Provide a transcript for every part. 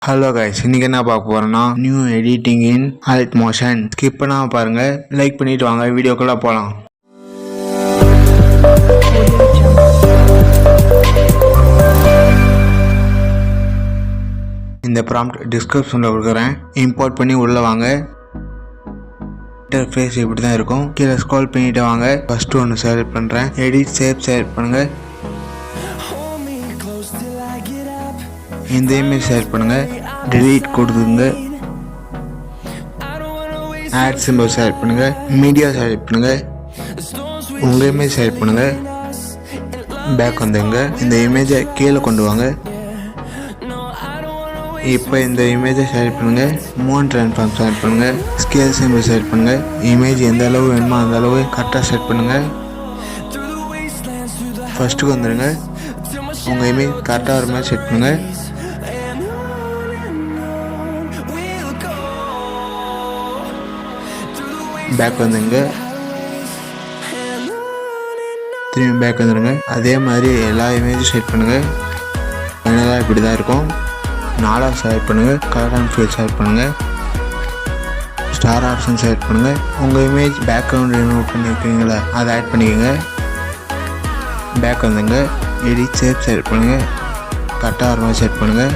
Hello guys, இன்னைக்கு என்ன பார்க்க போறோம்னா நியூ எடிட்டிங் இன் அலைட் மோஷன். ஸ்கிப் பண்ணாம பாருங்க, லைக் பண்ணிட்டு வாங்க, வீடியோக்குள்ள போலாம். இந்த ப்ராம்ப்ட் டிஸ்கிரிப்ஷன்ல கொடுக்குறேன், இம்போர்ட் பண்ணி உள்ள வாங்க. இன்டர்ஃபேஸ் இப்படி தான் இருக்கும். கீழே ஸ்க்ரோல் பண்ணிட்டு வாங்க. ஃபர்ஸ்ட் ஒன்று செலக்ட் பண்றேன், எடிட் ஷேப் செலக்ட் பண்ணுங்க. இந்த இமேஜ் செலக்ட் பண்ணுங்க, delete கொடுத்துங்க. ஆட் சிம்பிள் செலக்ட் பண்ணுங்க, மீடியா செலக்ட் பண்ணுங்க, உங்க இமேஜ் செலக்ட் பண்ணுங்க. பேக் வந்துங்க. இந்த இமேஜை கீழே கொண்டு வாங்க. இப்போ இந்த இமேஜை செலக்ட் பண்ணுங்க, மூவ் ட்ரான்ஸ்ஃபார்ம் செலக்ட் பண்ணுங்க, ஸ்கேல் சிம்பிள் செலக்ட் பண்ணுங்க. இமேஜ் எந்த அளவு வேணுமோ அந்த அளவு கரெக்டாக செட் பண்ணுங்க. ஃபர்ஸ்ட்டுக்கு வந்துடுங்க. உங்கள் இமேஜ் கரெக்டாக வர மாதிரி செட் பண்ணுங்க. பேக் வந்துங்க. திரும்பி பேக் வந்துடுங்க. அதே மாதிரி எல்லா இமேஜும் செட் பண்ணுங்க. ஃபைனலாக இப்படி தான் இருக்கும். 4 செலக்ட் பண்ணுங்க, கலர் அண்ட் ஃபீல் செலக்ட் பண்ணுங்க, ஸ்டார் ஆப்ஷன் செலக்ட் பண்ணுங்க. உங்கள் இமேஜ் பேக்ரவுண்ட் ரிமூவ் பண்ணியிருக்கீங்களா அதை ஆட் பண்ணிக்கோங்க. பேக் வந்துங்க. எடிட் ஷேப் செலக்ட் பண்ணுங்க, கரெக்டாக வர மாதிரி செட் பண்ணுங்க.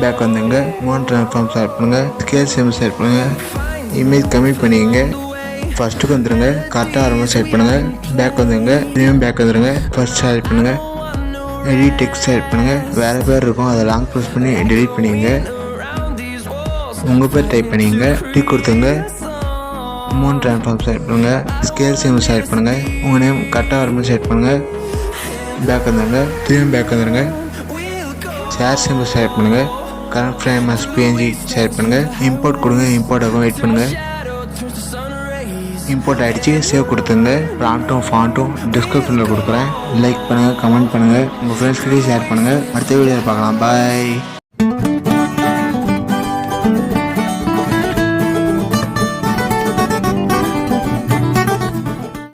பேக் வந்துங்க. மூவ் ட்ரான்ஸ்ஃபார்ம் செலக்ட் பண்ணுங்க, ஸ்கேல் சிம்பிள் செலக்ட் பண்ணுங்க, இமேஜ் கம்மி பண்ணிக்கங்க. ஃபர்ஸ்ட்டுக்கு வந்துடுங்க, கரெக்டாக வர மாதிரி செலக்ட் பண்ணுங்க. பேக் வந்துங்க. திரும்பியும் பேக் வந்துடுங்க. ஃபர்ஸ்ட் செலக்ட் பண்ணுங்க, எடிட் டெக்ஸ்ட் செலக்ட் பண்ணுங்க. வேறு பேர் இருக்கும், அதை லாங் ப்ரெஸ் பண்ணி டெலீட் பண்ணிக்கங்க. உங்கள் பேர் டைப் பண்ணிக்கங்க, டிக் கொடுத்துங்க. மூவ் ட்ரான்ஸ்ஃபார்ம் செலக்ட் பண்ணுங்க, ஸ்கேல் சிம்பிள் செலக்ட் பண்ணுங்க, உங்கள் நேம் கரெக்டாக வர மாதிரி செலக்ட் பண்ணுங்க. பேக் வந்துடுங்க. திரும்பியும் பேக் வந்துடுங்க. ஷேர் சிம்பிள் செலக்ட் பண்ணுங்க, current frame as PNG select பண்ணுங்க. இம்போர்ட் கொடுங்க. இம்போர்ட் ஆகும், வெயிட் பண்ணுங்க. இம்போர்ட் ஆகிடுச்சு, சேவ் கொடுத்துங்க. ப்ராம்ப்ட்டும் ஃபாண்ட்டும் டிஸ்கிரிப்ஷனில் கொடுக்குறேன். லைக் பண்ணுங்கள், கமெண்ட் பண்ணுங்கள், உங்கள் ஃப்ரெண்ட்ஸ்கிட்டையும் ஷேர் பண்ணுங்கள். அடுத்த வீடியோவில் பார்க்கலாம். பாய்.